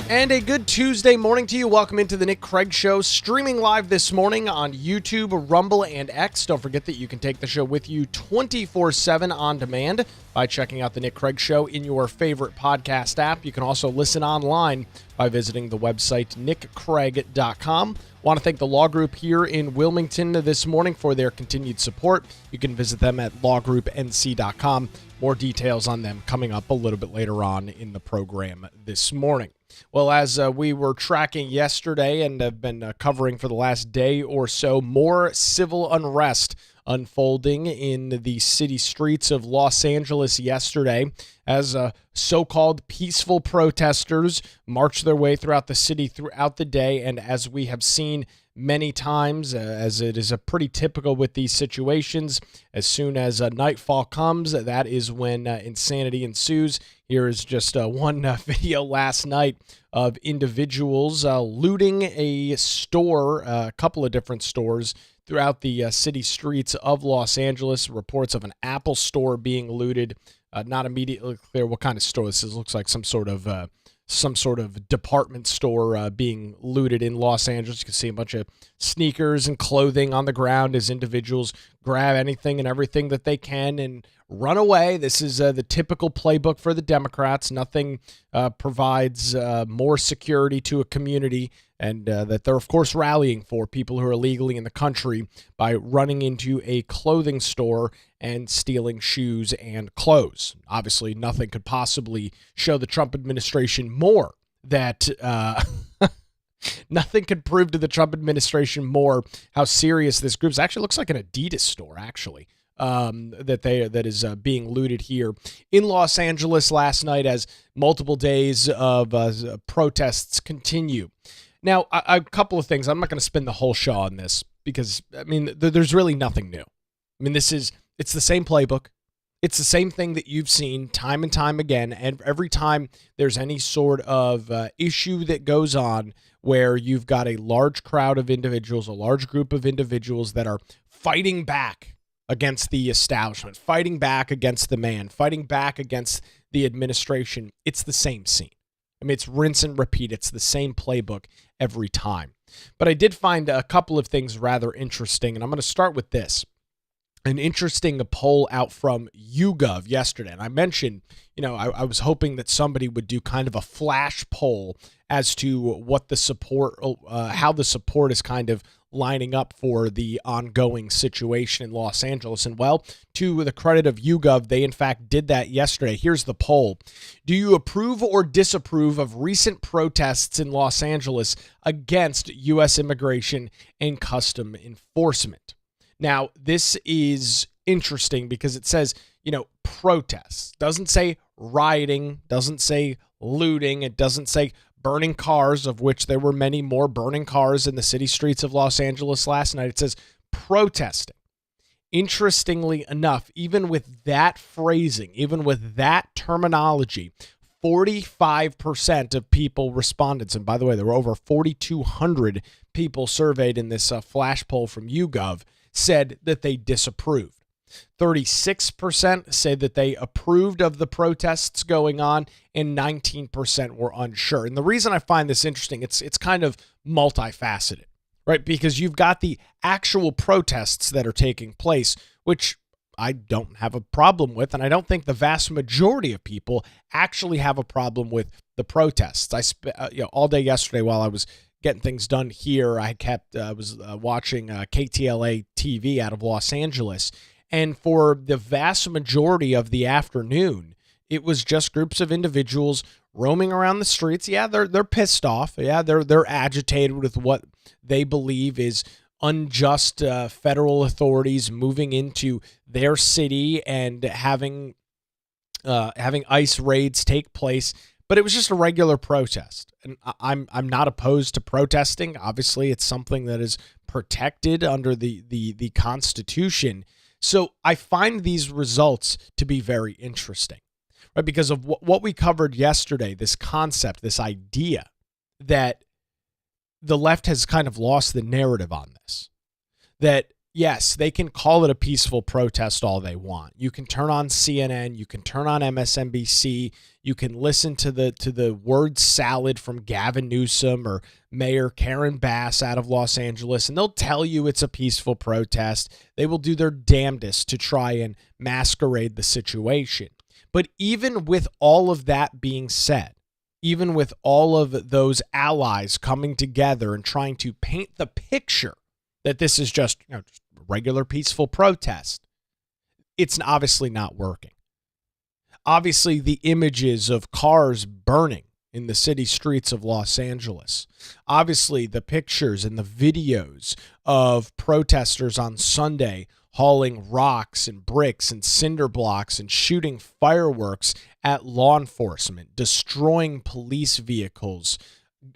And a good Tuesday morning to you. Welcome into the Nick Craig Show, streaming live this morning on YouTube, Rumble, and X. Don't forget that you can take the show with you 24/7 on demand by checking out the Nick Craig Show in your favorite podcast app. You can also listen online by visiting the website nickcraig.com. Want to thank the law group here in Wilmington this morning for their continued support. You can visit them at lawgroupnc.com. More details on them coming up a little bit later on in the program this morning. Well, as we were tracking yesterday and have been covering for the last day or so, more civil unrest unfolding in the city streets of Los Angeles yesterday as so-called peaceful protesters marched their way throughout the city throughout the day. And as we have seen many times, as it is pretty typical with these situations, as soon as nightfall comes, that is when insanity ensues. Here is just one video last night of individuals looting a store, a couple of different stores throughout the city streets of Los Angeles. Reports of an Apple store being looted. Not immediately clear what kind of store this is. Looks like some sort of department store being looted in Los Angeles. You can see a bunch of sneakers and clothing on the ground as individuals grab anything and everything that they can and run away. This is the typical playbook for the Democrats. Nothing provides more security to a community, and that they're, of course, rallying for people who are illegally in the country by running into a clothing store and stealing shoes and clothes. Obviously, nothing could possibly show the Trump administration more that nothing could prove to the Trump administration more how serious this group is. Actually, looks like an Adidas store, actually, that is being looted here in Los Angeles last night as multiple days of protests continue. Now, a couple of things. I'm not going to spend the whole show on this because, I mean, there's really nothing new. I mean, it's the same playbook. It's the same thing that you've seen time and time again. And every time there's any sort of issue that goes on where you've got a large crowd of individuals, a large group of individuals that are fighting back against the establishment, fighting back against the man, fighting back against the administration, it's the same scene. I mean, it's rinse and repeat. It's the same playbook every time. But I did find a couple of things rather interesting, and I'm going to start with this. An interesting poll out from YouGov yesterday. And I mentioned, I was hoping that somebody would do kind of a flash poll as to what the support, how the support is kind of lining up for the ongoing situation in Los Angeles. And well, to the credit of YouGov, they in fact did that yesterday. Here's the poll. Do you approve or disapprove of recent protests in Los Angeles against U.S. immigration and custom enforcement? Now, this is interesting because it says, protests. Doesn't say rioting, doesn't say looting, it doesn't say burning cars, of which there were many more burning cars in the city streets of Los Angeles last night. It says protesting. Interestingly enough, even with that phrasing, even with that terminology, 45% of people responded. And by the way, there were over 4,200 people surveyed in this flash poll from YouGov, said that they disapproved. 36% said that they approved of the protests going on, and 19% were unsure. And the reason I find this interesting, it's kind of multifaceted, right? Because you've got the actual protests that are taking place, which I don't have a problem with, and I don't think the vast majority of people actually have a problem with the protests. I spent all day yesterday while I was getting things done here. I was watching KTLA TV out of Los Angeles, and for the vast majority of the afternoon, it was just groups of individuals roaming around the streets. Yeah, they're pissed off. Yeah, they're agitated with what they believe is unjust federal authorities moving into their city and having ICE raids take place. But it was just a regular protest, and I'm not opposed to protesting. Obviously, it's something that is protected under the Constitution. So I find these results to be very interesting, right? Because of what we covered yesterday, this concept, this idea that the left has kind of lost the narrative on this, that yes, they can call it a peaceful protest all they want. You can turn on CNN, you can turn on MSNBC, you can listen to the word salad from Gavin Newsom or Mayor Karen Bass out of Los Angeles, and they'll tell you it's a peaceful protest. They will do their damnedest to try and masquerade the situation. But even with all of that being said, even with all of those allies coming together and trying to paint the picture that this is just, just a regular peaceful protest, it's obviously not working. Obviously, the images of cars burning in the city streets of Los Angeles, obviously the pictures and the videos of protesters on Sunday hauling rocks and bricks and cinder blocks and shooting fireworks at law enforcement, destroying police vehicles,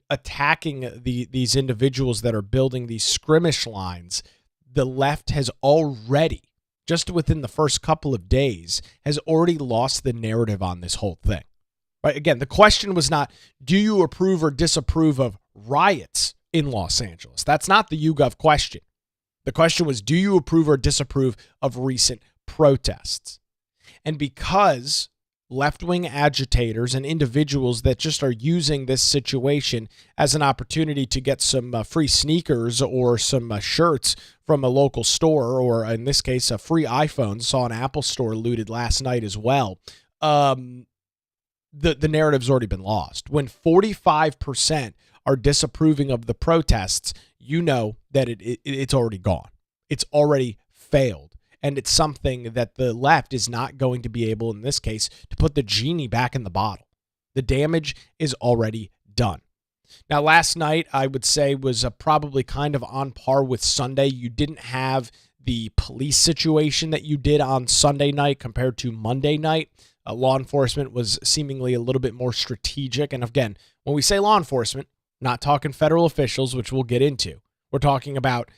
attacking these individuals that are building these skirmish lines. The left has already, just within the first couple of days, has already lost the narrative on this whole thing. Right? Again, the question was not, do you approve or disapprove of riots in Los Angeles? That's not the YouGov question. The question was, do you approve or disapprove of recent protests? And because left-wing agitators and individuals that just are using this situation as an opportunity to get some free sneakers or some shirts from a local store, or in this case, a free iPhone, saw an Apple store looted last night as well, the narrative's already been lost. When 45% are disapproving of the protests, you know that it's already gone. It's already failed. And it's something that the left is not going to be able, in this case, to put the genie back in the bottle. The damage is already done. Now, last night, I would say, was probably kind of on par with Sunday. You didn't have the police situation that you did on Sunday night compared to Monday night. Law enforcement was seemingly a little bit more strategic. And again, when we say law enforcement, not talking federal officials, which we'll get into. We're talking about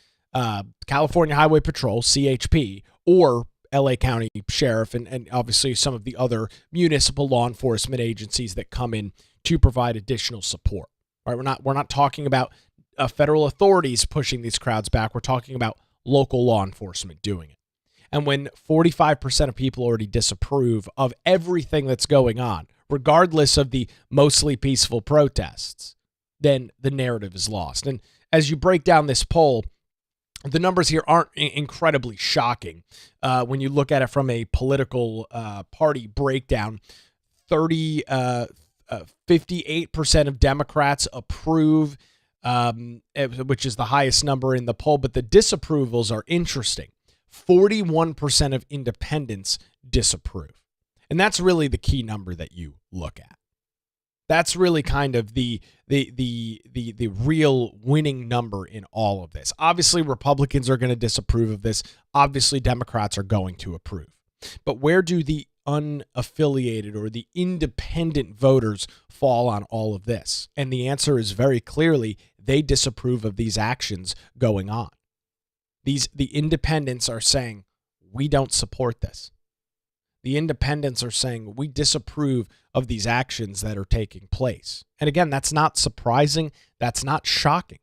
California Highway Patrol, CHP, or LA County Sheriff, and obviously some of the other municipal law enforcement agencies that come in to provide additional support. Right? We're not talking about federal authorities pushing these crowds back. We're talking about local law enforcement doing it. And when 45% of people already disapprove of everything that's going on, regardless of the mostly peaceful protests, then the narrative is lost. And as you break down this poll, the numbers here aren't incredibly shocking. When you look at it from a political party breakdown, 58% of Democrats approve, which is the highest number in the poll, but the disapprovals are interesting. 41% of independents disapprove. And that's really the key number that you look at. That's really kind of the real winning number in all of this. Obviously, Republicans are going to disapprove of this. Obviously, Democrats are going to approve. But where do the unaffiliated or the independent voters fall on all of this? And the answer is very clearly they disapprove of these actions going on. The independents are saying, we don't support this. The independents are saying, we disapprove of these actions that are taking place. And again, that's not surprising. That's not shocking.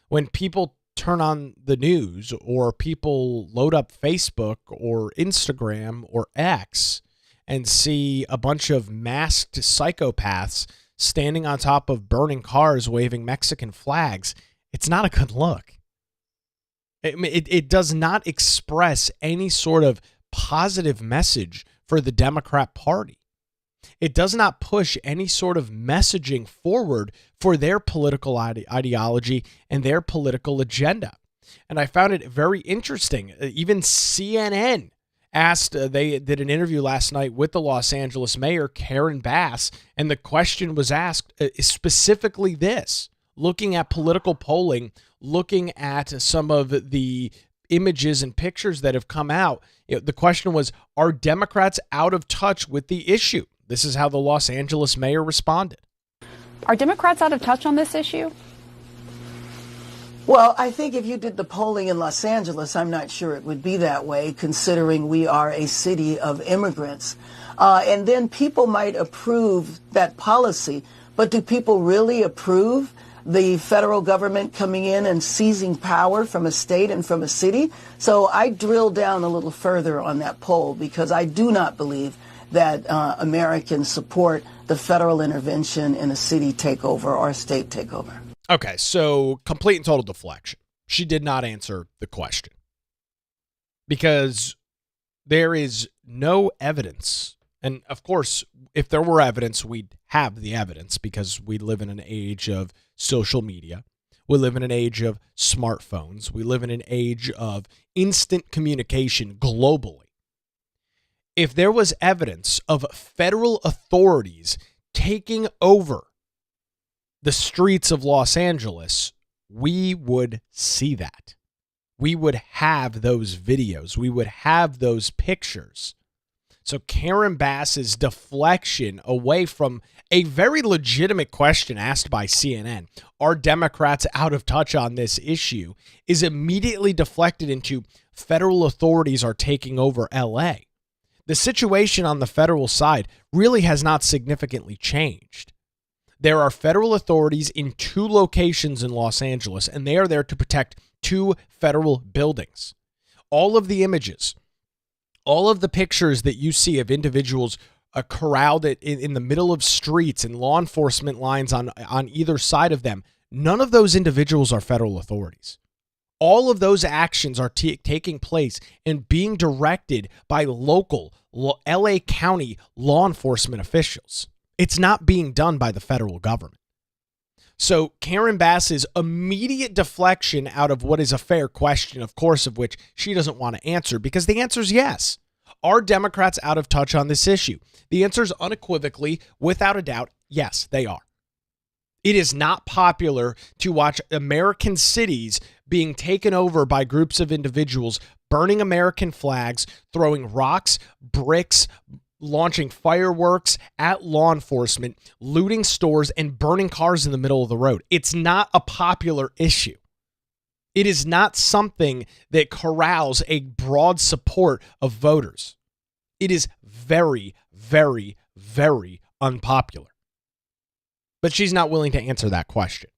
When people turn on the news or people load up Facebook or Instagram or X and see a bunch of masked psychopaths standing on top of burning cars waving Mexican flags, it's not a good look. It does not express any sort of positive message for the Democrat Party. It does not push any sort of messaging forward for their political ideology and their political agenda. And I found it very interesting. Even CNN asked, they did an interview last night with the Los Angeles mayor, Karen Bass, and the question was asked specifically this, looking at political polling, looking at some of the images and pictures that have come out. The question was, are Democrats out of touch with the issue? This is how the Los Angeles mayor responded. Are Democrats out of touch on this issue? Well, I think if you did the polling in Los Angeles, I'm not sure it would be that way, considering we are a city of immigrants. And then people might approve that policy, but do people really approve the federal government coming in and seizing power from a state and from a city. So I drilled down a little further on that poll because I do not believe that Americans support the federal intervention in a city takeover or a state takeover. Okay, so complete and total deflection. She did not answer the question because there is no evidence. And of course, if there were evidence, we'd have the evidence because we live in an age of social media. We live in an age of smartphones. We live in an age of instant communication globally. If there was evidence of federal authorities taking over the streets of Los Angeles, we would see that. We would have those videos. We would have those pictures. So Karen Bass's deflection away from a very legitimate question asked by CNN, are Democrats out of touch on this issue, is immediately deflected into federal authorities are taking over LA. The situation on the federal side really has not significantly changed. There are federal authorities in 2 locations in Los Angeles, and they are there to protect 2 federal buildings. All of the images, all of the pictures that you see of individuals corralled in the middle of streets and law enforcement lines on either side of them, none of those individuals are federal authorities. All of those actions are taking place and being directed by local LA County law enforcement officials. It's not being done by the federal government. So Karen Bass's immediate deflection out of what is a fair question, of course, of which she doesn't want to answer, because the answer is yes. Are Democrats out of touch on this issue? The answer is unequivocally, without a doubt, yes, they are. It is not popular to watch American cities being taken over by groups of individuals burning American flags, throwing rocks, bricks, launching fireworks at law enforcement, looting stores, and burning cars in the middle of the road. It's not a popular issue. It is not something that corrals a broad support of voters. It is very, very, very unpopular. But she's not willing to answer that question.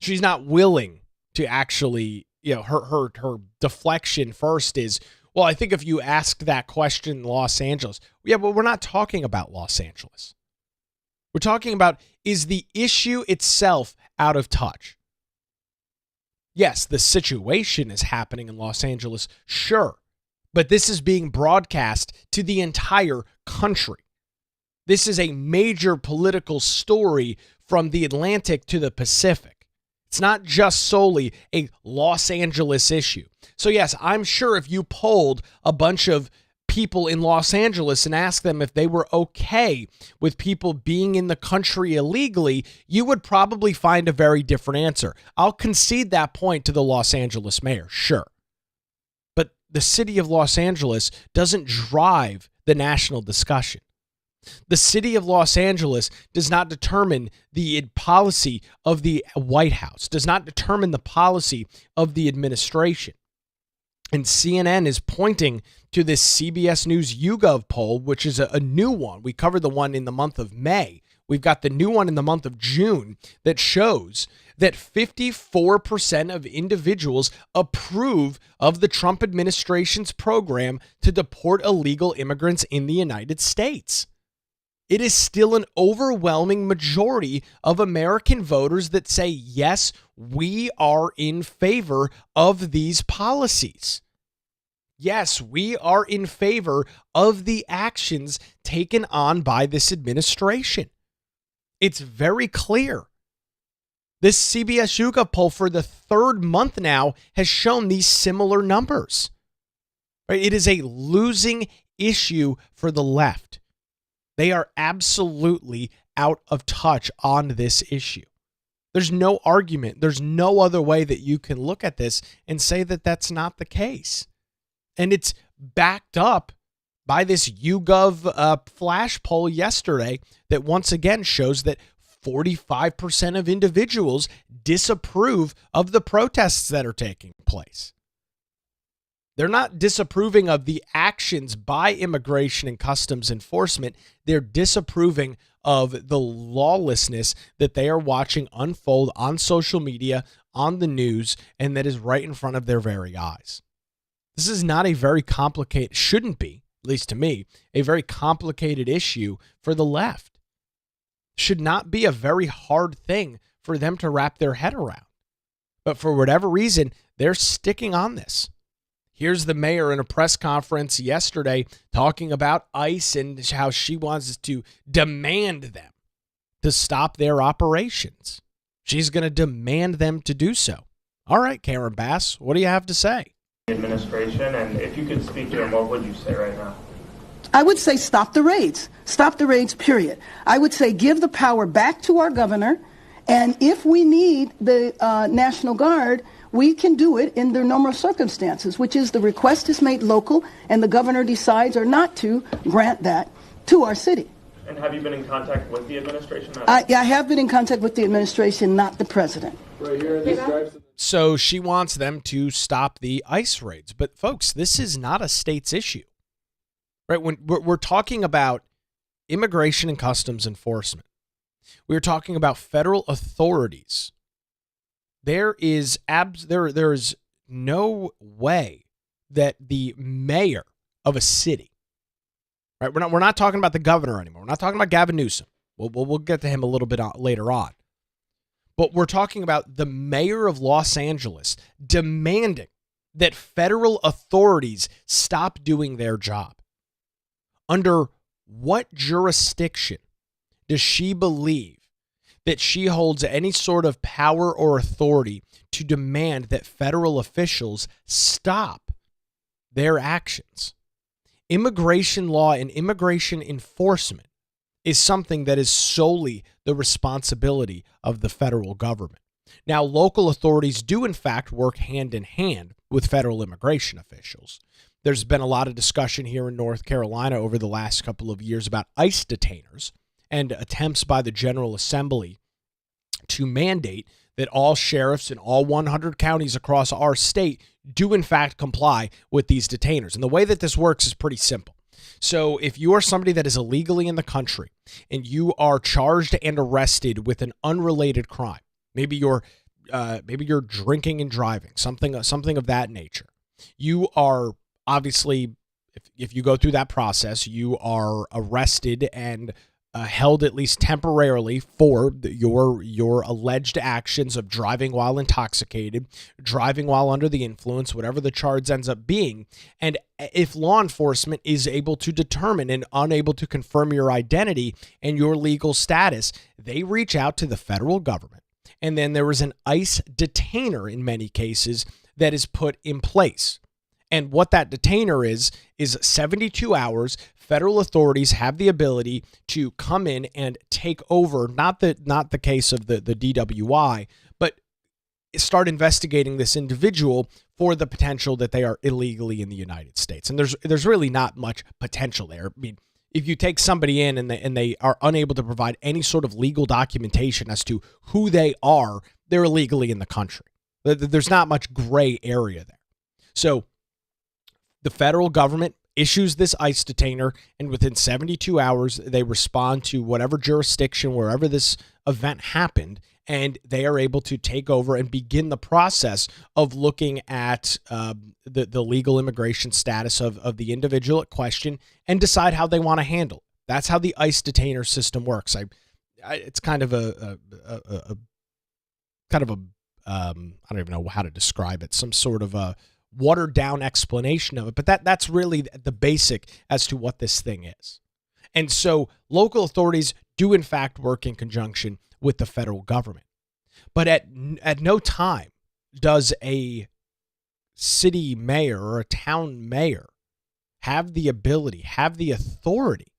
She's not willing to actually, her deflection first is, well, I think if you ask that question in Los Angeles, yeah, but we're not talking about Los Angeles. We're talking about, is the issue itself out of touch? Yes, the situation is happening in Los Angeles, sure, but this is being broadcast to the entire country. This is a major political story from the Atlantic to the Pacific. It's not just solely a Los Angeles issue. So yes, I'm sure if you polled a bunch of people in Los Angeles and asked them if they were okay with people being in the country illegally, you would probably find a very different answer. I'll concede that point to the Los Angeles mayor, sure. But the city of Los Angeles doesn't drive the national discussion. The city of Los Angeles does not determine the policy of the White House, does not determine the policy of the administration. And CNN is pointing to this CBS News YouGov poll, which is a new one. We covered the one in the month of May. We've got the new one in the month of June that shows that 54% of individuals approve of the Trump administration's program to deport illegal immigrants in the United States. It is still an overwhelming majority of American voters that say, yes, we are in favor of these policies. Yes, we are in favor of the actions taken on by this administration. It's very clear. This CBS YouGov poll for the 3rd month now has shown these similar numbers. It is a losing issue for the left. They are absolutely out of touch on this issue. There's no argument. There's no other way that you can look at this and say that that's not the case. And it's backed up by this YouGov flash poll yesterday that once again shows that 45% of individuals disapprove of the protests that are taking place. They're not disapproving of the actions by Immigration and Customs Enforcement. They're disapproving of the lawlessness that they are watching unfold on social media, on the news, and that is right in front of their very eyes. This is not a very complicated, shouldn't be, at least to me, a very complicated issue for the left. Should not be a very hard thing for them to wrap their head around. But for whatever reason, they're sticking on this. Here's the mayor in a press conference yesterday talking about ICE and how she wants to demand them to stop their operations. She's going to demand them to do so. All right, Karen Bass, what do you have to say? Administration, and if you could speak to them, what would you say right now? I would say stop the raids. Stop the raids, period. I would say give the power back to our governor, and if we need the National Guard, we can do it in the normal circumstances, which is the request is made local and the governor decides or not to grant that to our city. And have you been in contact with the administration? I have been in contact with the administration, not the president. Right here in this So she wants them to stop the ICE raids. But folks, this is not a state's issue. Right? When we're talking about Immigration and Customs Enforcement, we're talking about federal authorities. There is no way that the mayor of a city, right? We're not talking about the governor anymore. We're not talking about Gavin Newsom. We'll get to him a little bit later on. But we're talking about the mayor of Los Angeles demanding that federal authorities stop doing their job. Under what jurisdiction does she believe that she holds any sort of power or authority to demand that federal officials stop their actions? Immigration law and immigration enforcement is something that is solely the responsibility of the federal government. Now, local authorities do, in fact, work hand in hand with federal immigration officials. There's been a lot of discussion here in North Carolina over the last couple of years about ICE detainers and attempts by the General Assembly to mandate that all sheriffs in all 100 counties across our state do, in fact, comply with these detainers. And the way that this works is pretty simple. So if you are somebody that is illegally in the country and you are charged and arrested with an unrelated crime, maybe you're drinking and driving, something of that nature, you are obviously, if you go through that process, you are arrested and held at least temporarily for your alleged actions of driving while intoxicated, driving while under the influence, whatever the charge ends up being. And if law enforcement is able to determine and unable to confirm your identity and your legal status, they reach out to the federal government. And then there is an ICE detainer in many cases that is put in place. And what that detainer is 72 hours. Federal authorities have the ability to come in and take over, not the case of the DWI, but start investigating this individual for the potential that they are illegally in the United States. And there's really not much potential there. I mean, if you take somebody in and they are unable to provide any sort of legal documentation as to who they are, they're illegally in the country. There's not much gray area there. So the federal government issues this ICE detainer, and within 72 hours, they respond to whatever jurisdiction, wherever this event happened, and they are able to take over and begin the process of looking at the legal immigration status of the individual at question and decide how they want to handle it. That's how the ICE detainer system works. It's kind of I don't even know how to describe it, some sort of a watered down explanation of it, but that's really the basic as to what this thing is. And so local authorities do in fact work in conjunction with the federal government. But at no time does a city mayor or a town mayor have the ability, have the authority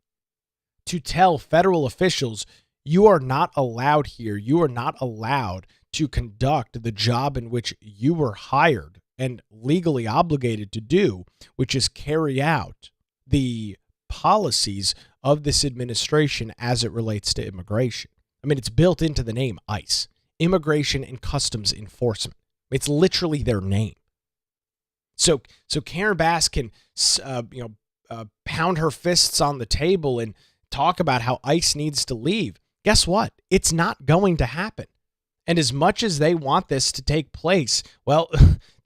to tell federal officials, you are not allowed here. You are not allowed to conduct the job in which you were hired and legally obligated to do, which is carry out the policies of this administration as it relates to immigration. I mean, it's built into the name ICE, Immigration and Customs Enforcement. It's literally their name. So Karen Bass can, pound her fists on the table and talk about how ICE needs to leave. Guess what? It's not going to happen. And as much as they want this to take place, well,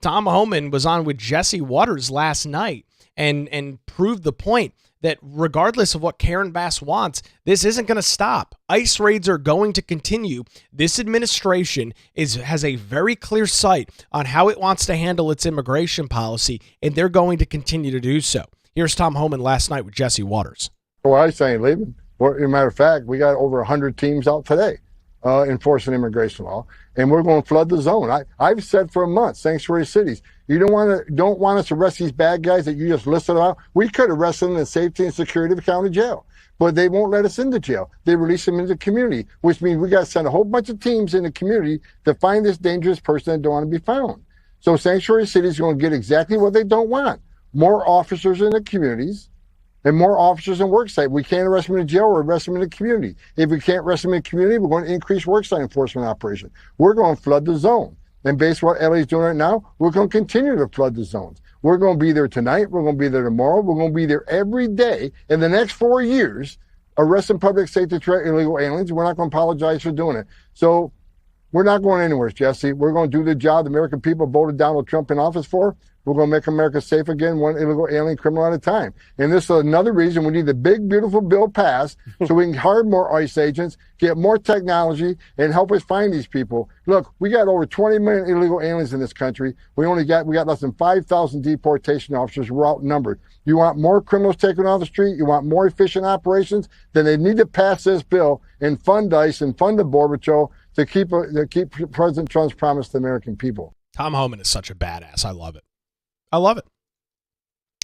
Tom Homan was on with Jesse Waters last night and proved the point that regardless of what Karen Bass wants, this isn't going to stop. ICE raids are going to continue. This administration has a very clear sight on how it wants to handle its immigration policy, and they're going to continue to do so. Here's Tom Homan last night with Jesse Waters. Well, I ain't leaving. Well, as a matter of fact, we got over 100 teams out today enforcing immigration law, and we're going to flood the zone. I've said for a month, sanctuary cities, you don't want us to arrest these bad guys that you just listed out. We could arrest them in the safety and security of a county jail, but they won't let us into jail. They release them into the community, which means we got to send a whole bunch of teams in the community to find this dangerous person that don't want to be found. So sanctuary cities are going to get exactly what they don't want: more officers in the communities and more officers in worksite. We can't arrest them in jail or arrest them in the community. If we can't arrest them in the community, we're going to increase worksite enforcement operation. We're going to flood the zone. And based on what LA is doing right now, we're going to continue to flood the zones. We're going to be there tonight. We're going to be there tomorrow. We're going to be there every day in the next 4 years, arresting public safety threat illegal aliens. We're not going to apologize for doing it. So we're not going anywhere, Jesse. We're going to do the job the American people voted Donald Trump in office for. We're going to make America safe again, one illegal alien criminal at a time. And this is another reason we need the big, beautiful bill passed so we can hire more ICE agents, get more technology, and help us find these people. Look, we got over 20 million illegal aliens in this country. We got less than 5,000 deportation officers. We're outnumbered. You want more criminals taken off the street? You want more efficient operations? Then they need to pass this bill and fund ICE and fund the Border Patrol to keep President Trump's promise to the American people. Tom Homan is such a badass. I love it. I love it.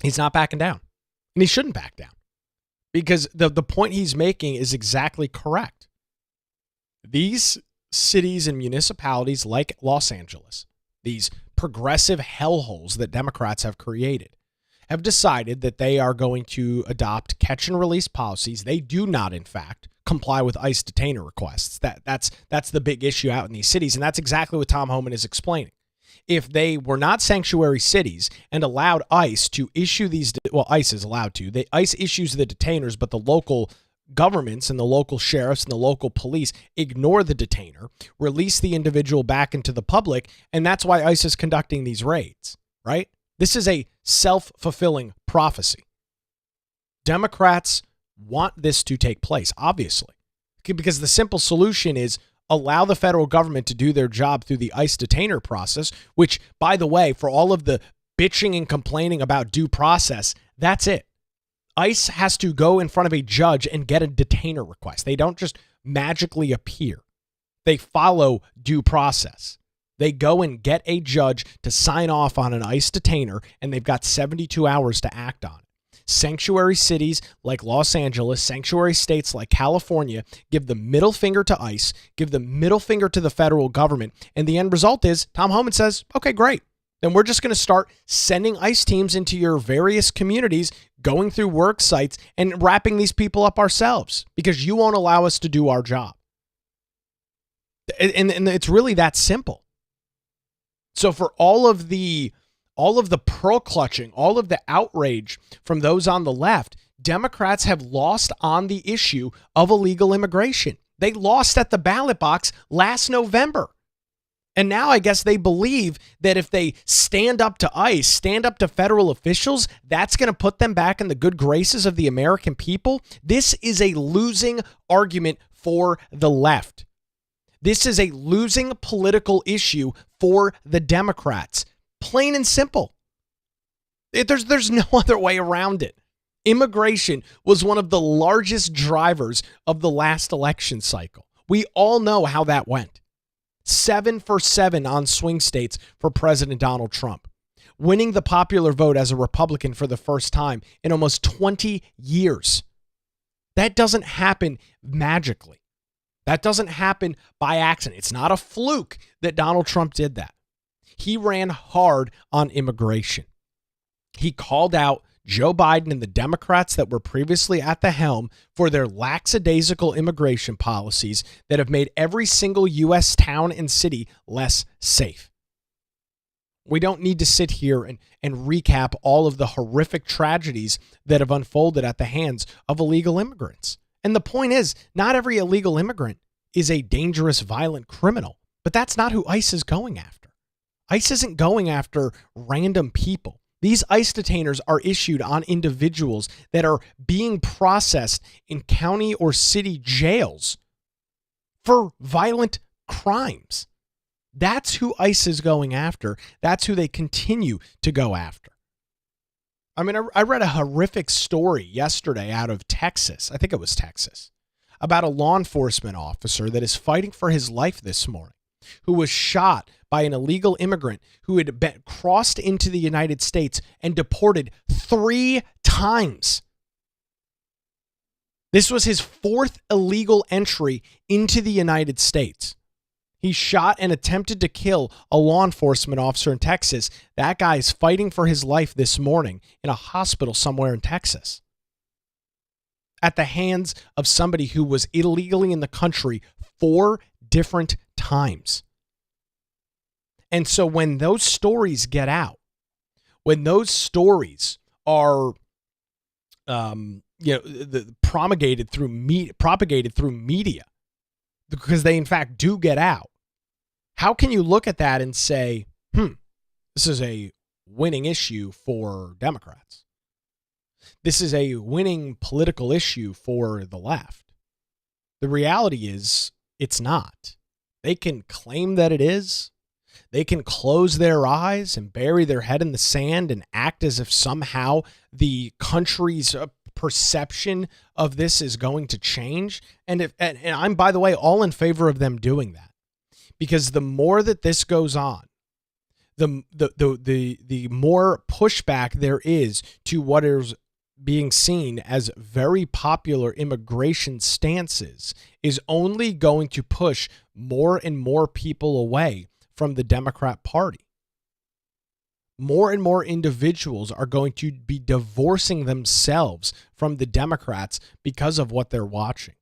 He's not backing down, and he shouldn't back down, because the point he's making is exactly correct. These cities and municipalities like Los Angeles, these progressive hellholes that Democrats have created, have decided that they are going to adopt catch and release policies. They do not, in fact, comply with ICE detainer requests. That's the big issue out in these cities, and that's exactly what Tom Homan is explaining. If they were not sanctuary cities and allowed ICE to issue these, ICE is allowed to. ICE issues the detainers, but the local governments and the local sheriffs and the local police ignore the detainer, release the individual back into the public, and that's why ICE is conducting these raids, right? This is a self-fulfilling prophecy. Democrats want this to take place, obviously, because the simple solution is allow the federal government to do their job through the ICE detainer process, which, by the way, for all of the bitching and complaining about due process, that's it. ICE has to go in front of a judge and get a detainer request. They don't just magically appear. They follow due process. They go and get a judge to sign off on an ICE detainer, and they've got 72 hours to act on it. Sanctuary cities like Los Angeles, sanctuary states like California give the middle finger to ICE, give the middle finger to the federal government, and the end result is Tom Homan says, okay, great. Then we're just going to start sending ICE teams into your various communities, going through work sites and wrapping these people up ourselves because you won't allow us to do our job. And it's really that simple. So for all of the pearl clutching, all of the outrage from those on the left, Democrats have lost on the issue of illegal immigration. They lost at the ballot box last November. And now I guess they believe that if they stand up to ICE, stand up to federal officials, that's going to put them back in the good graces of the American people. This is a losing argument for the left. This is a losing political issue for the Democrats. Plain and simple. There's no other way around it. Immigration was one of the largest drivers of the last election cycle. We all know how that went. 7 for 7 on swing states for President Donald Trump, winning the popular vote as a Republican for the first time in almost 20 years. That doesn't happen magically. That doesn't happen by accident. It's not a fluke that Donald Trump did that. He ran hard on immigration. He called out Joe Biden and the Democrats that were previously at the helm for their lackadaisical immigration policies that have made every single U.S. town and city less safe. We don't need to sit here and recap all of the horrific tragedies that have unfolded at the hands of illegal immigrants. And the point is, not every illegal immigrant is a dangerous, violent criminal, but that's not who ICE is going after. ICE isn't going after random people. These ICE detainers are issued on individuals that are being processed in county or city jails for violent crimes. That's who ICE is going after. That's who they continue to go after. I mean, I read a horrific story yesterday out of Texas. I think it was Texas, about a law enforcement officer that is fighting for his life this morning, who was shot by an illegal immigrant who had crossed into the United States and deported 3 times. This was his 4th illegal entry into the United States. He shot and attempted to kill a law enforcement officer in Texas. That guy is fighting for his life this morning in a hospital somewhere in Texas, at the hands of somebody who was illegally in the country 4 different times. And so when those stories get out, when those stories are propagated through media, because they in fact do get out, how can you look at that and say, this is a winning issue for Democrats? This is a winning political issue for the left. The reality is it's not. They can claim that it is. They can close their eyes and bury their head in the sand and act as if somehow the country's perception of this is going to change. And I'm, by the way, all in favor of them doing that, because the more that this goes on, the more pushback there is to what is being seen as very popular immigration stances is only going to push more and more people away from the Democrat Party. More and more individuals are going to be divorcing themselves from the Democrats because of what they're watching.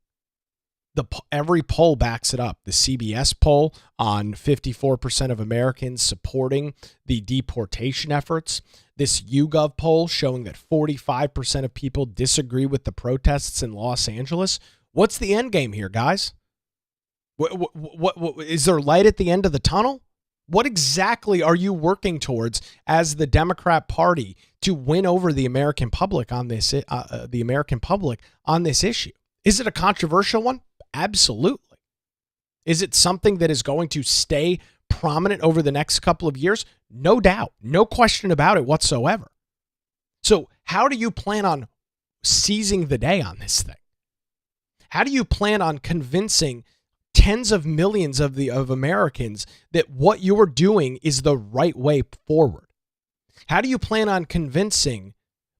Every poll backs it up. The CBS poll on 54% of Americans supporting the deportation efforts. This YouGov poll showing that 45% of people disagree with the protests in Los Angeles. What's the end game here, guys? What is there light at the end of the tunnel? What exactly are you working towards as the Democrat Party to win over the American public on this? On this issue? Is it a controversial one? Absolutely. Is it something that is going to stay prominent over the next couple of years? No doubt, no question about it whatsoever. So, how do you plan on seizing the day on this thing? How do you plan on convincing tens of millions of Americans that what you're doing is the right way forward? How do you plan on convincing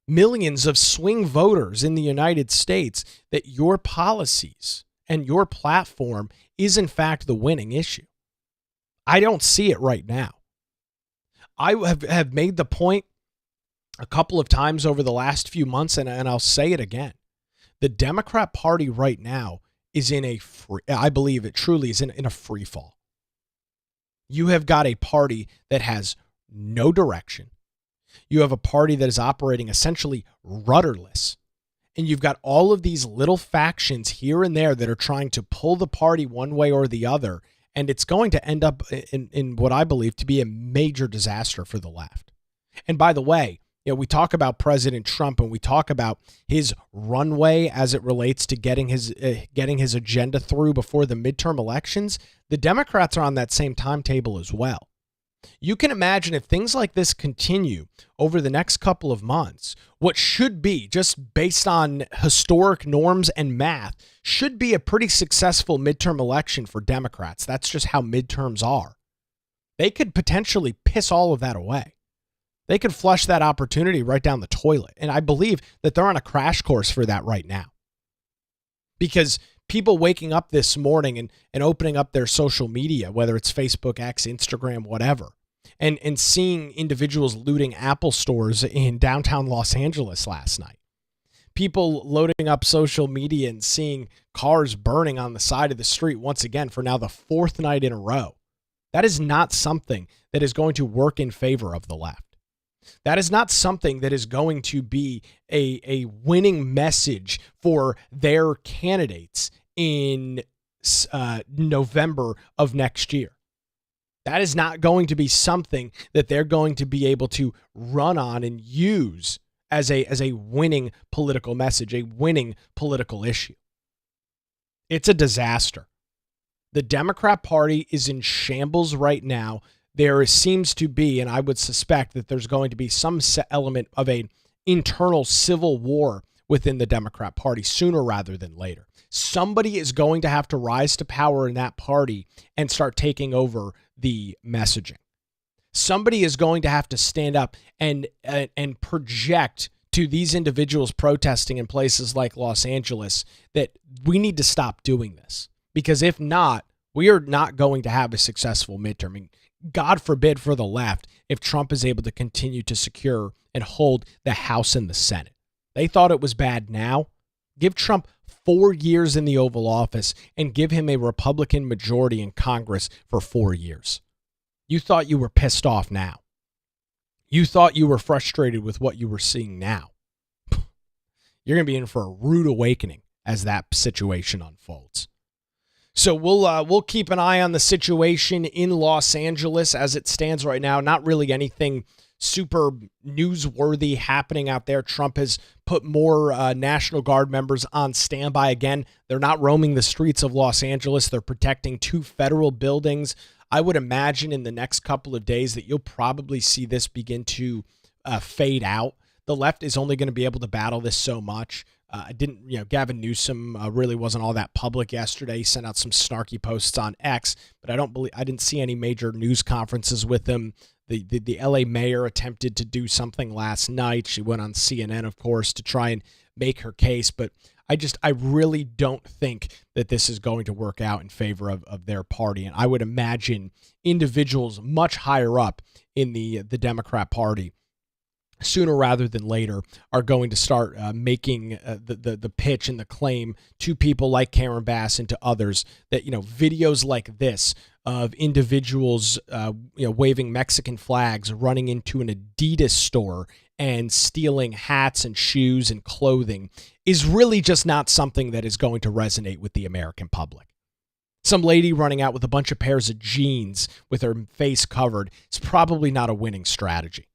millions of swing voters in the United States that your policies and your platform is in fact the winning issue? I don't see it right now. I have made the point a couple of times over the last few months, and I'll say it again. The Democrat Party right now is in I believe it truly is in a free fall. You have got a party that has no direction. You have a party that is operating essentially rudderless. And you've got all of these little factions here and there that are trying to pull the party one way or the other. And it's going to end up in what I believe to be a major disaster for the left. And by the way, we talk about President Trump and we talk about his runway as it relates to getting his agenda through before the midterm elections. The Democrats are on that same timetable as well. You can imagine if things like this continue over the next couple of months, what should be, just based on historic norms and math, should be a pretty successful midterm election for Democrats. That's just how midterms are. They could potentially piss all of that away. They could flush that opportunity right down the toilet. And I believe that they're on a crash course for that right now. Because people waking up this morning and opening up their social media, whether it's Facebook, X, Instagram, whatever, and seeing individuals looting Apple stores in downtown Los Angeles last night. People loading up social media and seeing cars burning on the side of the street once again for now the 4th night in a row. That is not something that is going to work in favor of the left. That is not something that is going to be a winning message for their candidates in November of next year. That is not going to be something that they're going to be able to run on and use as a winning political message, a winning political issue. It's a disaster. The Democrat Party is in shambles right now. There seems to be, and I would suspect that there's going to be some element of an internal civil war within the Democrat Party sooner rather than later. Somebody is going to have to rise to power in that party and start taking over the messaging. Somebody is going to have to stand up and project to these individuals protesting in places like Los Angeles that we need to stop doing this. Because if not, we are not going to have a successful midterm. I mean, God forbid for the left if Trump is able to continue to secure and hold the House and the Senate. They thought it was bad now. Give Trump 4 years in the Oval Office and give him a Republican majority in Congress for 4 years. You thought you were pissed off now. You thought you were frustrated with what you were seeing now. You're going to be in for a rude awakening as that situation unfolds. So we'll keep an eye on the situation in Los Angeles as it stands right now. Not really anything super newsworthy happening out there. Trump has put more National Guard members on standby again. They're not roaming the streets of Los Angeles. They're protecting 2 federal buildings. I would imagine in the next couple of days that you'll probably see this begin to fade out. The left is only going to be able to battle this so much. Gavin Newsom really wasn't all that public yesterday. He sent out some snarky posts on X, but I didn't see any major news conferences with him. The LA mayor attempted to do something last night. She went on CNN, of course, to try and make her case, but I really don't think that this is going to work out in favor of their party. And I would imagine individuals much higher up in the Democrat Party sooner rather than later are going to start making the pitch and the claim to people like Karen Bass and to others that, videos like this of individuals, waving Mexican flags, running into an Adidas store and stealing hats and shoes and clothing is really just not something that is going to resonate with the American public. Some lady running out with a bunch of pairs of jeans with her face covered is probably not a winning strategy.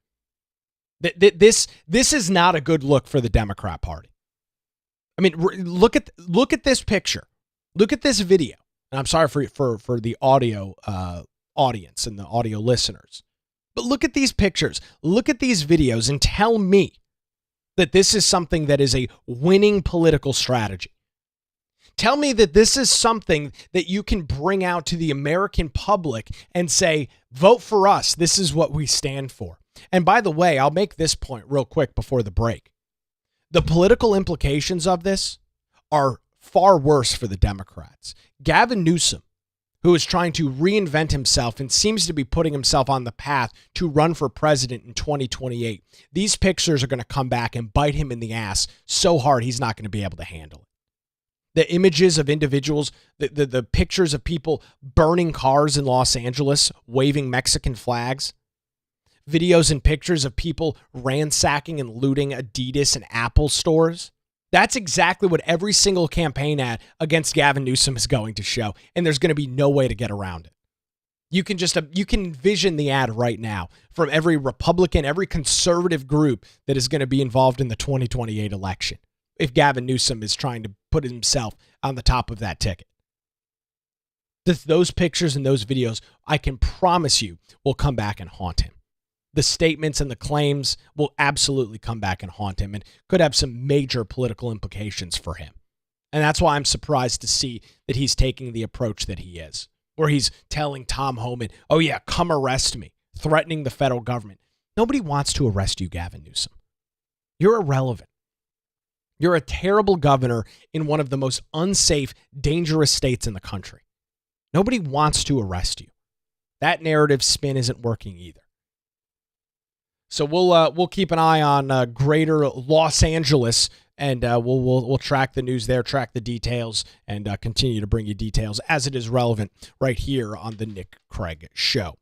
This is not a good look for the Democrat Party. I mean, look at this picture. Look at this video. And I'm sorry for the audio audience and the audio listeners. But look at these pictures. Look at these videos and tell me that this is something that is a winning political strategy. Tell me that this is something that you can bring out to the American public and say, vote for us. This is what we stand for. And by the way, I'll make this point real quick before the break. The political implications of this are far worse for the Democrats. Gavin Newsom, who is trying to reinvent himself and seems to be putting himself on the path to run for president in 2028. These pictures are going to come back and bite him in the ass so hard he's not going to be able to handle it. The images of individuals, the pictures of people burning cars in Los Angeles, waving Mexican flags, videos and pictures of people ransacking and looting Adidas and Apple stores. That's exactly what every single campaign ad against Gavin Newsom is going to show, and there's going to be no way to get around it. You can envision the ad right now from every Republican, every conservative group that is going to be involved in the 2028 election if Gavin Newsom is trying to put himself on the top of that ticket. Those pictures and those videos, I can promise you, will come back and haunt him. The statements and the claims will absolutely come back and haunt him and could have some major political implications for him. And that's why I'm surprised to see that he's taking the approach that he is, where he's telling Tom Homan, oh yeah, come arrest me, threatening the federal government. Nobody wants to arrest you, Gavin Newsom. You're irrelevant. You're a terrible governor in one of the most unsafe, dangerous states in the country. Nobody wants to arrest you. That narrative spin isn't working either. So we'll keep an eye on greater Los Angeles And we'll track the news there, track the details, and continue to bring you details as it is relevant right here on the Nick Craig Show.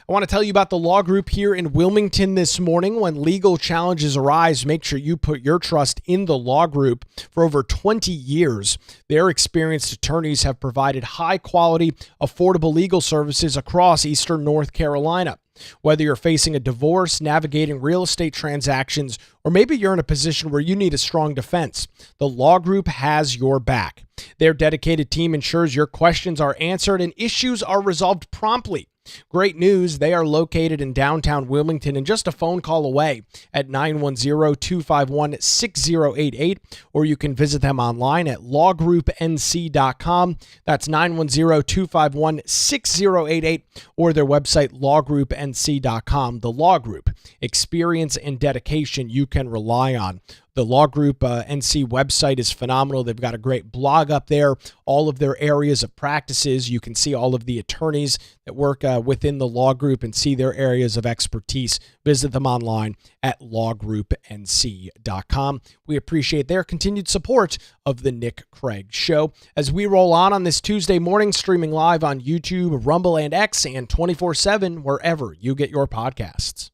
I want to tell you about the law group here in Wilmington this morning. When legal challenges arise, make sure you put your trust in the law group. For over 20 years, their experienced attorneys have provided high-quality, affordable legal services across eastern North Carolina. Whether you're facing a divorce, navigating real estate transactions, or maybe you're in a position where you need a strong defense, the law group has your back. Their dedicated team ensures your questions are answered and issues are resolved promptly. Great news, they are located in downtown Wilmington and just a phone call away at 910-251-6088, or you can visit them online at lawgroupnc.com. That's 910-251-6088, or their website, lawgroupnc.com. The Law Group, experience and dedication you can rely on. The Law Group NC website is phenomenal. They've got a great blog up there, all of their areas of practices. You can see all of the attorneys that work within the Law Group and see their areas of expertise. Visit them online at lawgroupnc.com. We appreciate their continued support of the Nick Craig Show. As we roll on this Tuesday morning, streaming live on YouTube, Rumble, and X, and 24/7 wherever you get your podcasts.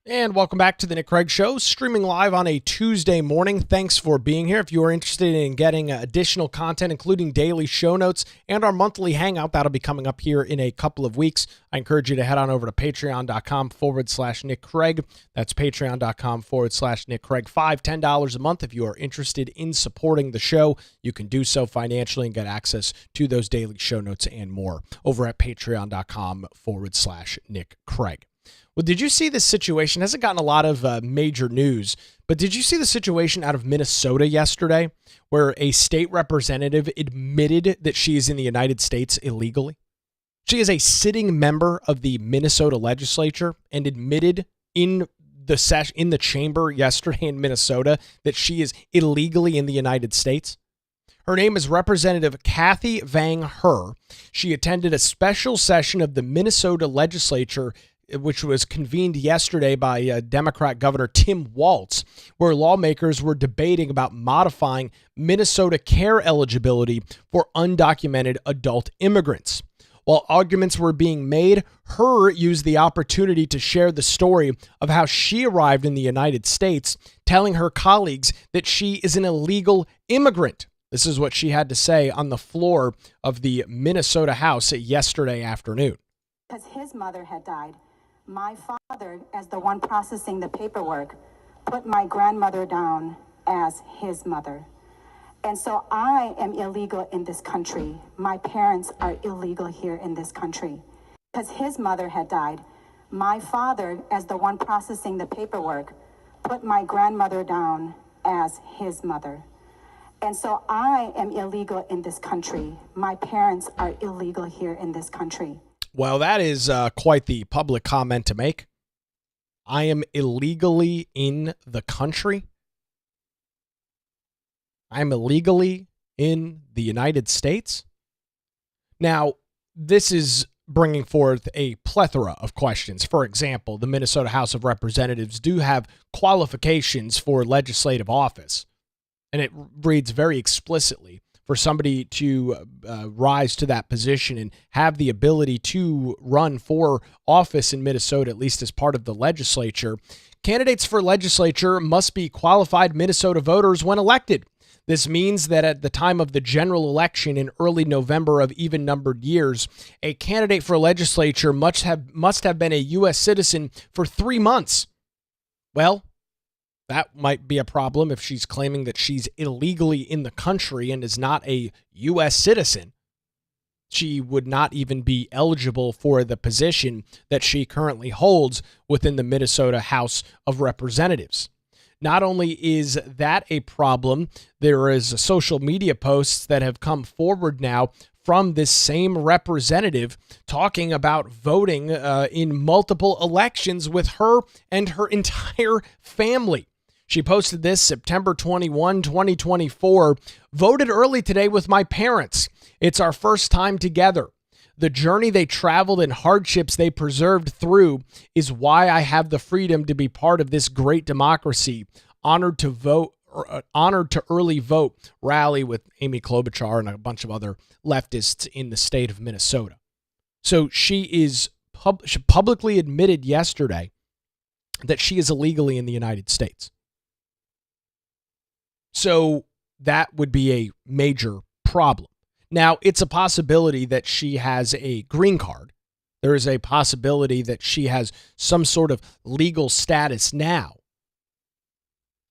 And welcome back to the Nick Craig Show, streaming live on a Tuesday morning. Thanks for being here. If you are interested in getting additional content, including daily show notes and our monthly hangout, that'll be coming up here in a couple of weeks. I encourage you to head on over to patreon.com/Nick Craig. That's patreon.com/Nick Craig. $5, $10 a month. If you are interested in supporting the show, you can do so financially and get access to those daily show notes and more over at patreon.com/Nick Craig. Well, did you see this situation? It hasn't gotten a lot of major news, but did you see the situation out of Minnesota yesterday where a state representative admitted that she is in the United States illegally? She is a sitting member of the Minnesota legislature and admitted in the chamber yesterday in Minnesota that she is illegally in the United States. Her name is Representative Kathy Vang Her. She attended a special session of the Minnesota legislature which was convened yesterday by Democrat Governor Tim Walz, where lawmakers were debating about modifying Minnesota care eligibility for undocumented adult immigrants. While arguments were being made, Hur used the opportunity to share the story of how she arrived in the United States, telling her colleagues that she is an illegal immigrant. This is what she had to say on the floor of the Minnesota House yesterday afternoon. Because his mother had died, my father, as the one processing the paperwork, put my grandmother down as his mother. And so I am illegal in this country. My parents are illegal here in this country. Because his mother had died, my father, as the one processing the paperwork, put my grandmother down as his mother. And so I am illegal in this country. My parents are illegal here in this country. Well, that is quite the public comment to make. I am illegally in the country. I'm illegally in the United States. Now, this is bringing forth a plethora of questions. For example, the Minnesota House of Representatives do have qualifications for legislative office, and it reads very explicitly for somebody to rise to that position and have the ability to run for office in Minnesota, at least as part of the legislature. Candidates for legislature must be qualified Minnesota voters when elected. This means that at the time of the general election in early November of even-numbered years, a candidate for legislature must have been a U.S. citizen for 3 months. Well, that might be a problem if she's claiming that she's illegally in the country and is not a U.S. citizen. She would not even be eligible for the position that she currently holds within the Minnesota House of Representatives. Not only is that a problem, there is social media posts that have come forward now from this same representative talking about voting in multiple elections with her and her entire family. She posted this September 21, 2024. Voted early today with my parents. It's our first time together. The journey they traveled and hardships they preserved through is why I have the freedom to be part of this great democracy. Honored to early vote rally with Amy Klobuchar and a bunch of other leftists in the state of Minnesota. So she publicly admitted yesterday that she is illegally in the United States. So that would be a major problem. Now, it's a possibility that she has a green card. There is a possibility that she has some sort of legal status now.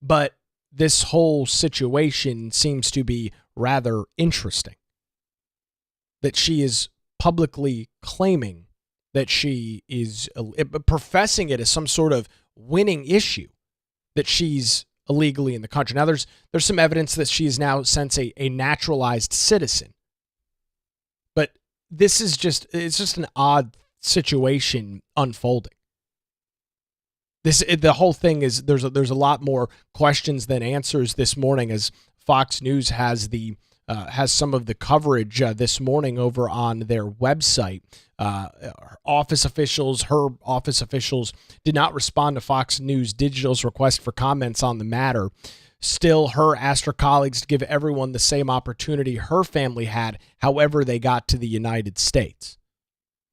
But this whole situation seems to be rather interesting. That she is publicly claiming that she is professing it as some sort of winning issue, that she's illegally in the country. Now, there's some evidence that she is now since a naturalized citizen. But this is it's just an odd situation unfolding. The whole thing is there's a lot more questions than answers this morning, as Fox News has some of the coverage this morning over on their website. Her office officials did not respond to Fox News Digital's request for comments on the matter. Still, Hur asked her colleagues to give everyone the same opportunity her family had, however they got to the United States.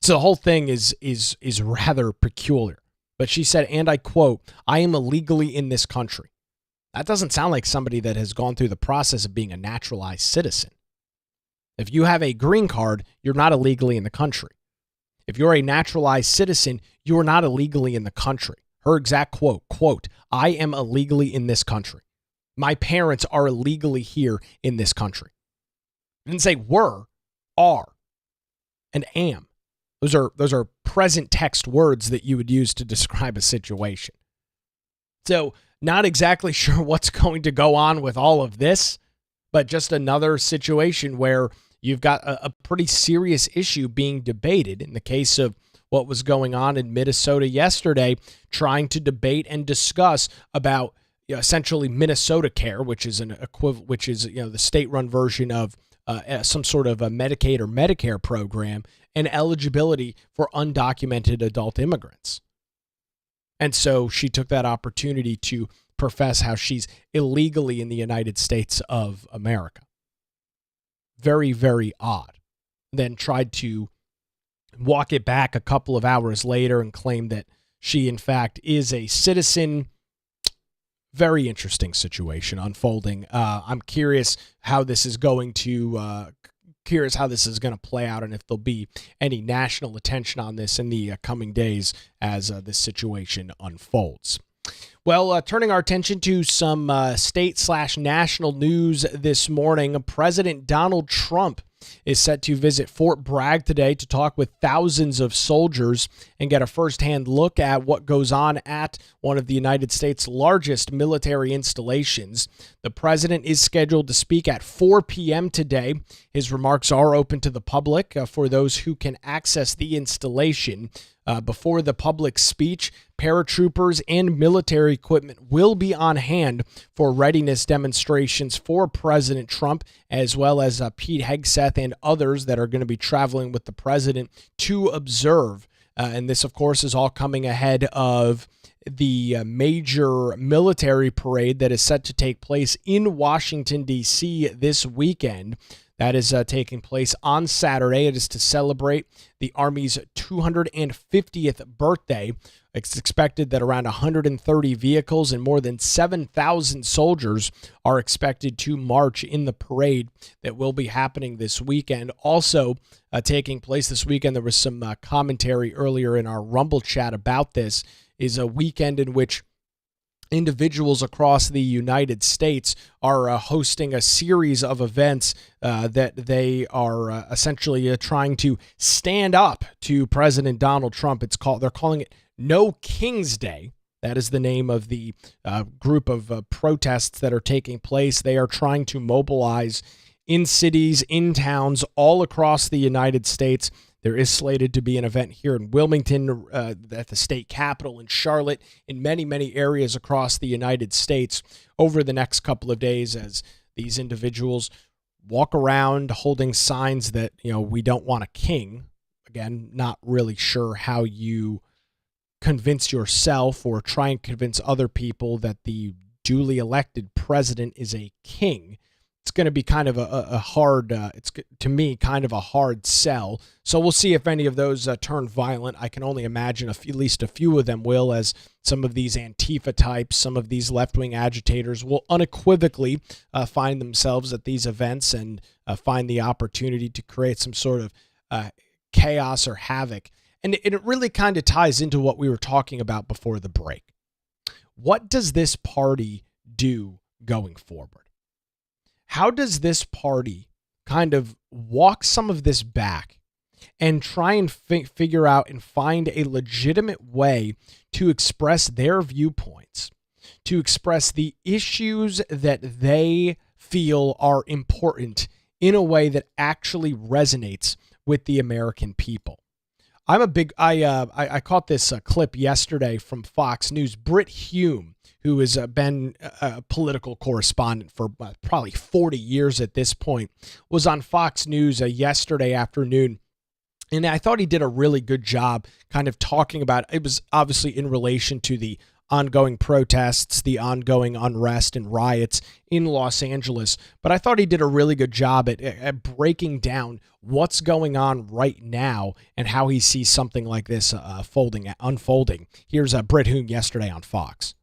So the whole thing is rather peculiar. But she said, and I quote, "I am illegally in this country." That doesn't sound like somebody that has gone through the process of being a naturalized citizen. If you have a green card, you're not illegally in the country. If you're a naturalized citizen, you're not illegally in the country. Her exact quote, "I am illegally in this country. My parents are illegally here in this country." Didn't say were, are, and am. Those are present text words that you would use to describe a situation. So, not exactly sure what's going to go on with all of this, but just another situation where you've got a pretty serious issue being debated. In the case of what was going on in Minnesota yesterday, trying to debate and discuss about essentially Minnesota Care, which is the state-run version of some sort of a Medicaid or Medicare program and eligibility for undocumented adult immigrants. And so she took that opportunity to profess how she's illegally in the United States of America. Very, very odd. Then tried to walk it back a couple of hours later and claim that she, in fact, is a citizen. Very interesting situation unfolding. I'm curious how this is going to play out, and if there'll be any national attention on this in the coming days as this situation unfolds. Well, turning our attention to some state/national news this morning, President Donald Trump is set to visit Fort Bragg today to talk with thousands of soldiers and get a firsthand look at what goes on at one of the United States' largest military installations. The president is scheduled to speak at 4 p.m. today. His remarks are open to the public for those who can access the installation. Before the public speech, paratroopers and military equipment will be on hand for readiness demonstrations for President Trump, as well as Pete Hegseth and others that are going to be traveling with the president to observe. And this, of course, is all coming ahead of the major military parade that is set to take place in Washington, D.C. this weekend. That is taking place on Saturday. It is to celebrate the Army's 250th birthday. It's expected that around 130 vehicles and more than 7,000 soldiers are expected to march in the parade that will be happening this weekend. Also taking place this weekend, there was some commentary earlier in our Rumble chat about this, is a weekend in which individuals across the United States are hosting a series of events that they are essentially trying to stand up to President Donald Trump. They're calling it No King's Day. That is the name of the group of protests that are taking place. They are trying to mobilize in cities, in towns, all across the United States. There is slated to be an event here in Wilmington, at the state capitol in Charlotte, in many, many areas across the United States over the next couple of days as these individuals walk around holding signs that, we don't want a king. Again, not really sure how you convince yourself or try and convince other people that the duly elected president is a king. It's going to be kind of a hard, to me, kind of a hard sell. So we'll see if any of those turn violent. I can only imagine at least a few of them will, as some of these Antifa types, some of these left-wing agitators will unequivocally find themselves at these events and find the opportunity to create some sort of chaos or havoc. And it really kind of ties into what we were talking about before the break. What does this party do going forward? How does this party kind of walk some of this back and try and figure out and find a legitimate way to express their viewpoints, to express the issues that they feel are important in a way that actually resonates with the American people? I caught this clip yesterday from Fox News. Brit Hume, who has been a political correspondent for probably 40 years at this point, was on Fox News yesterday afternoon. And I thought he did a really good job kind of talking about, it was obviously in relation to the ongoing protests, the ongoing unrest and riots in Los Angeles. But I thought he did a really good job at breaking down what's going on right now and how he sees something like this unfolding. Here's Brit Hume yesterday on Fox.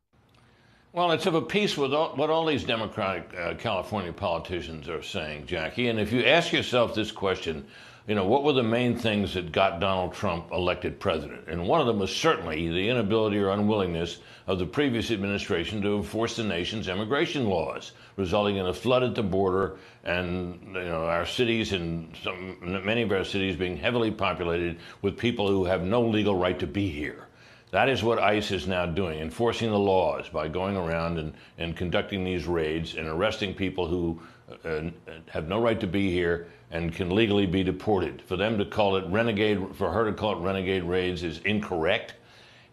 Well, it's of a piece with what all these Democratic California politicians are saying, Jackie. And if you ask yourself this question, what were the main things that got Donald Trump elected president? And one of them was certainly the inability or unwillingness of the previous administration to enforce the nation's immigration laws, resulting in a flood at the border and our cities and many of our cities being heavily populated with people who have no legal right to be here. That is what ICE is now doing, enforcing the laws by going around and conducting these raids and arresting people who have no right to be here and can legally be deported. For them to call it renegade, for her to call it renegade raids is incorrect.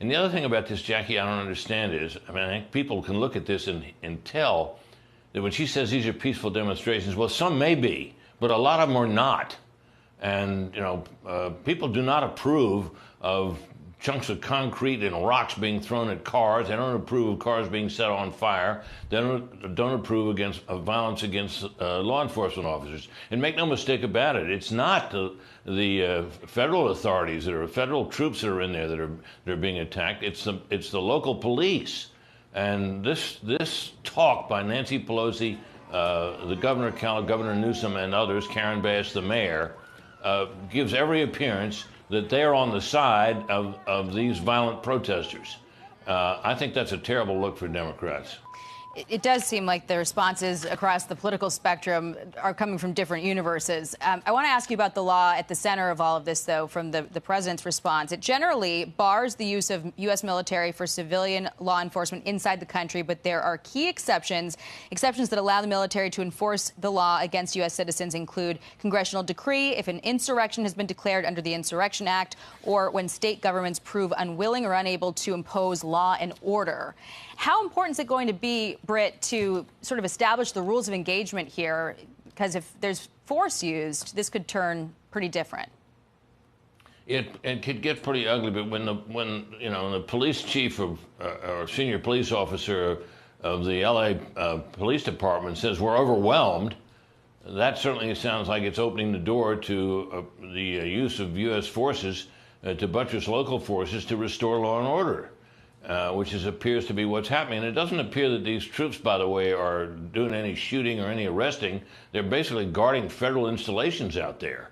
And the other thing about this, Jackie, I don't understand is, I think people can look at this and tell that when she says these are peaceful demonstrations, well, some may be, but a lot of them are not. And, people do not approve of chunks of concrete and rocks being thrown at cars. They don't approve of cars being set on fire. They don't approve of violence against law enforcement officers. And make no mistake about it, it's not the federal authorities federal troops that are in there that are being attacked. It's the local police. And this talk by Nancy Pelosi, the Governor Newsom, and others, Karen Bass, the mayor, gives every appearance that they're on the side of these violent protesters. I think that's a terrible look for Democrats. It does seem like the responses across the political spectrum are coming from different universes. I want to ask you about the law at the center of all of this, though, from the president's response. It generally bars the use of U.S. military for civilian law enforcement inside the country, but there are key exceptions that allow the military to enforce the law against U.S. citizens include congressional decree, if an insurrection has been declared under the Insurrection Act, or when state governments prove unwilling or unable to impose law and order. How important is it going to be, Britt, to sort of establish the rules of engagement here? Because if there's force used, this could turn pretty different. It could get pretty ugly, but when the police chief or senior police officer of the LA Police Department says we're overwhelmed, that certainly sounds like it's opening the door to the use of U.S. forces to buttress local forces to restore law and order. Which appears to be what's happening. And it doesn't appear that these troops, by the way, are doing any shooting or any arresting. They're basically guarding federal installations out there,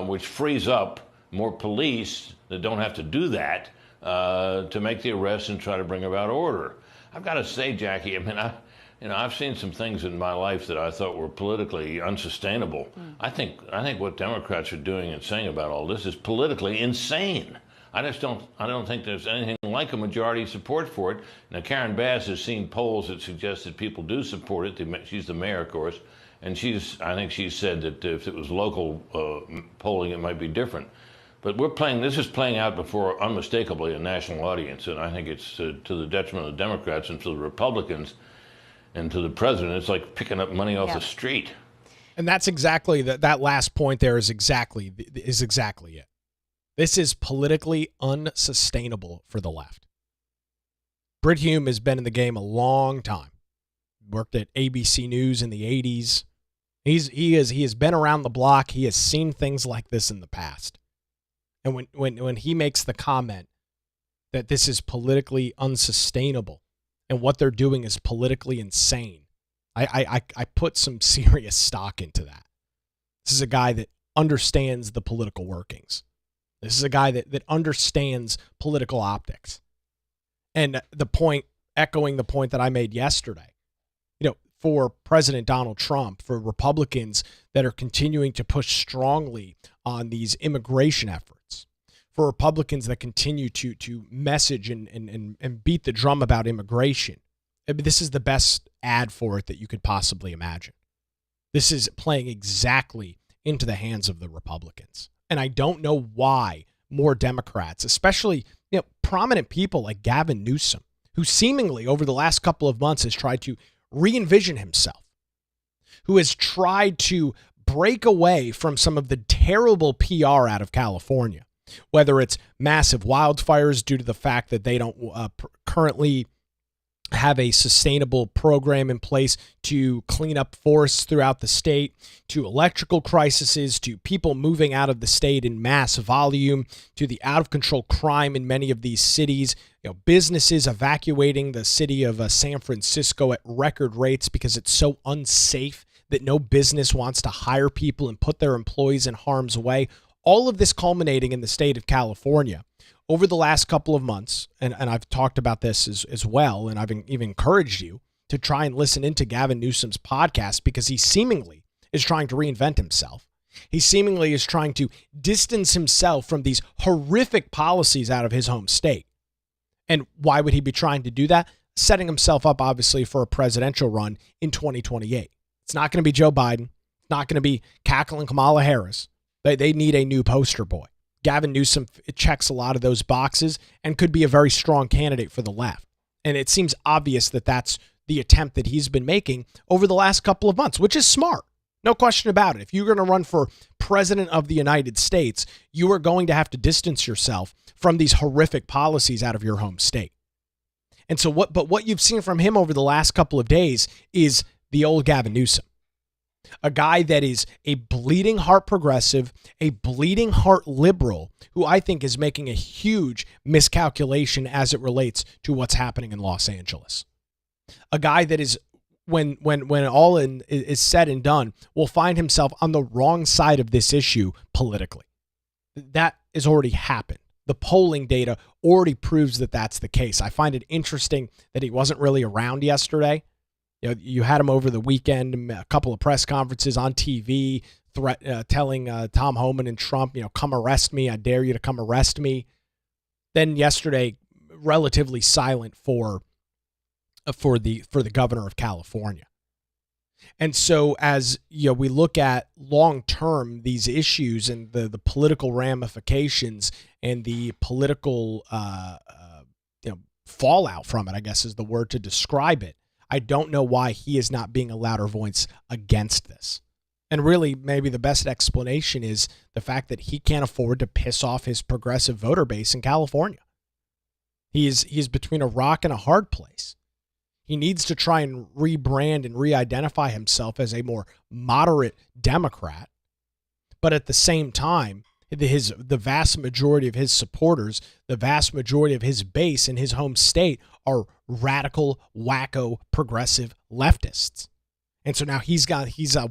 which frees up more police that don't have to do that to make the arrests and try to bring about order. I've got to say, Jackie, I mean, I've seen some things in my life that I thought were politically unsustainable. I think what Democrats are doing and saying about all this is politically insane. I don't think there's anything like a majority support for it. Now, Karen Bass has seen polls that suggest that people do support it. She's the mayor, of course, and I think she said that if it was local polling, it might be different. But this is playing out before unmistakably a national audience, and I think it's to the detriment of the Democrats and to the Republicans and to the president. It's like picking up money off the street. And that's exactly that last point there is exactly it. This is politically unsustainable for the left. Brit Hume has been in the game a long time. Worked at ABC News in the 80s. He has been around the block. He has seen things like this in the past. And when he makes the comment that this is politically unsustainable and what they're doing is politically insane, I put some serious stock into that. This is a guy that understands the political workings. This is a guy that understands political optics. And echoing the point that I made yesterday, for President Donald Trump, for Republicans that are continuing to push strongly on these immigration efforts, for Republicans that continue to message and beat the drum about immigration, I mean, this is the best ad for it that you could possibly imagine. This is playing exactly into the hands of the Republicans. And I don't know why more Democrats, especially prominent people like Gavin Newsom, who seemingly over the last couple of months has tried to re-envision himself, who has tried to break away from some of the terrible PR out of California, whether it's massive wildfires due to the fact that they don't currently have a sustainable program in place to clean up forests throughout the state, to electrical crises, to people moving out of the state in mass volume, to the out-of-control crime in many of these cities, businesses evacuating the city of San Francisco at record rates because it's so unsafe that no business wants to hire people and put their employees in harm's way. All of this culminating in the state of California. Over the last couple of months, and I've talked about this as well, and I've even encouraged you to try and listen into Gavin Newsom's podcast because he seemingly is trying to reinvent himself. He seemingly is trying to distance himself from these horrific policies out of his home state. And why would he be trying to do that? Setting himself up, obviously, for a presidential run in 2028. It's not going to be Joe Biden. It's not going to be cackling Kamala Harris. They need a new poster boy. Gavin Newsom checks a lot of those boxes and could be a very strong candidate for the left. And it seems obvious that that's the attempt that he's been making over the last couple of months, which is smart. No question about it. If you're going to run for president of the United States, you are going to have to distance yourself from these horrific policies out of your home state. And so what you've seen from him over the last couple of days is the old Gavin Newsom, a guy that is a bleeding heart progressive, a bleeding heart liberal, who I think is making a huge miscalculation as it relates to what's happening in Los Angeles. A guy that is, when all is said and done, will find himself on the wrong side of this issue politically. That has already happened. The polling data already proves that that's the case. I find it interesting that he wasn't really around yesterday. You know, you had him over the weekend, a couple of press conferences on TV, telling Tom Homan and Trump, come arrest me. I dare you to come arrest me. Then yesterday, relatively silent for the governor of California. And so as we look at long term these issues and the political ramifications and the political fallout from it, I guess is the word to describe it. I don't know why he is not being a louder voice against this. And really, maybe the best explanation is the fact that he can't afford to piss off his progressive voter base in California. He's between a rock and a hard place. He needs to try and rebrand and re-identify himself as a more moderate Democrat. But at the same time, the vast majority of his supporters, the vast majority of his base in his home state are radical, wacko, progressive leftists. And so now he's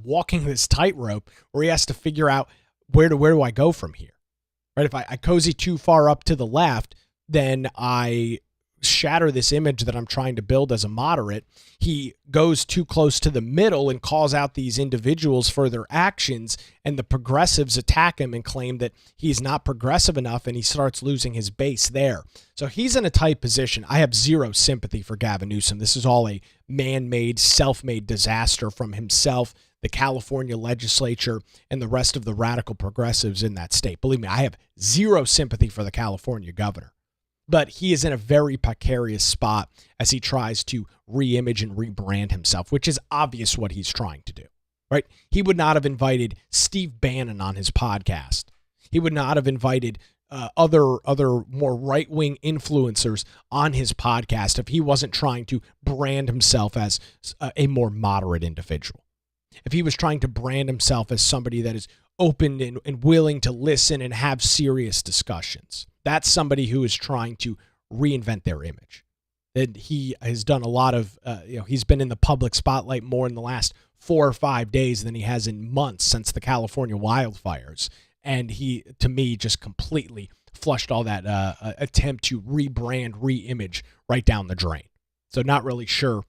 walking this tightrope where he has to figure out where do I go from here? Right? If I cozy too far up to the left, then I shatter this image that I'm trying to build as a moderate. He goes too close to the middle and calls out these individuals for their actions, and the progressives attack him and claim that he's not progressive enough, and he starts losing his base there. So he's in a tight position. I have zero sympathy for Gavin Newsom. This is all a man-made, self-made disaster from himself, the California legislature, and the rest of the radical progressives in that state. Believe me, I have zero sympathy for the California governor. But he is in a very precarious spot as he tries to reimage and rebrand himself, which is obvious what he's trying to do, right? He would not have invited Steve Bannon on his podcast. He would not have invited other more right-wing influencers on his podcast if he wasn't trying to brand himself as a more moderate individual. If he was trying to brand himself as somebody that is open and willing to listen and have serious discussions. That's somebody who is trying to reinvent their image. That he has done a lot of, he's been in the public spotlight more in the last 4 or 5 days than he has in months since the California wildfires. And he, to me, just completely flushed all that attempt to rebrand, reimage right down the drain. So not really sure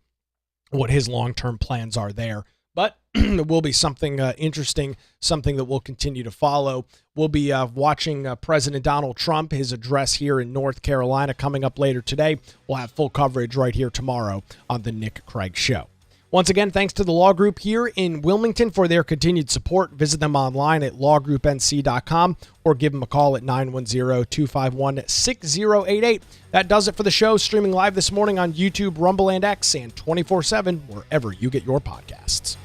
what his long-term plans are there. But there will be something interesting, something that we'll continue to follow. We'll be watching President Donald Trump, his address here in North Carolina coming up later today. We'll have full coverage right here tomorrow on The Nick Craig Show. Once again, thanks to the Law Group here in Wilmington for their continued support. Visit them online at lawgroupnc.com or give them a call at 910-251-6088. That does it for the show, streaming live this morning on YouTube, Rumble, and X, and 24/7 wherever you get your podcasts.